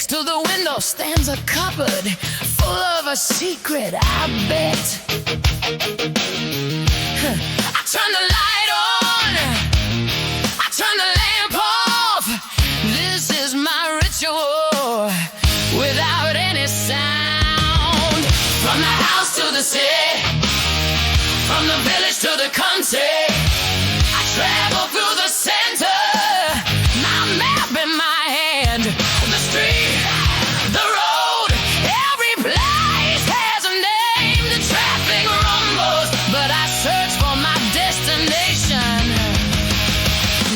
Next to the window stands a cupboard full of a secret, I bet. I turn the light on, I turn the lamp off. This is my ritual without any sound. From the house to the city, from the village to the country, I travel through the center, my map in my hand. The street, the road, every place has a name. The traffic rumbles, but I search for my destination.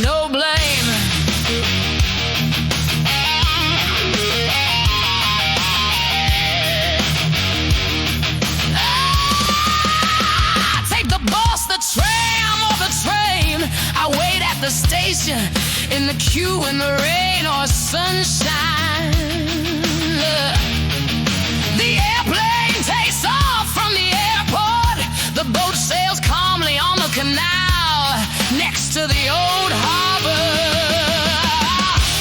No blame. I take the bus, the tram, or the train. I wait at the station, in the queue, in the rain or sunshine. The airplane takes off from the airport. The boat sails calmly on the canal next to the old harbor.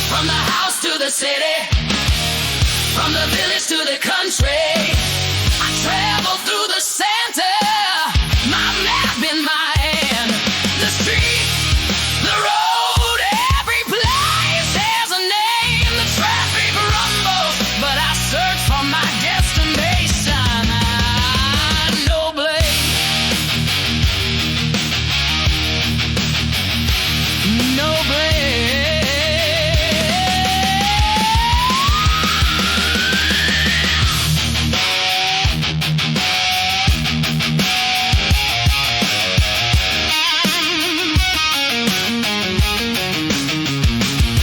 From the house to the city, from the village to the country, I travel through the center, my map in my hand. The street, the road, every place has a name. The traffic rumbles, but I search for my destination. No blame. No blame.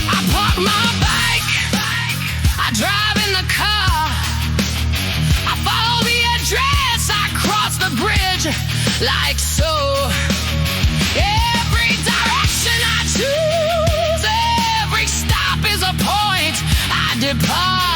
I park my bike, I drive in the car, I follow the address, I cross the bridge like so. Every direction I choose, every stop is a point I depart.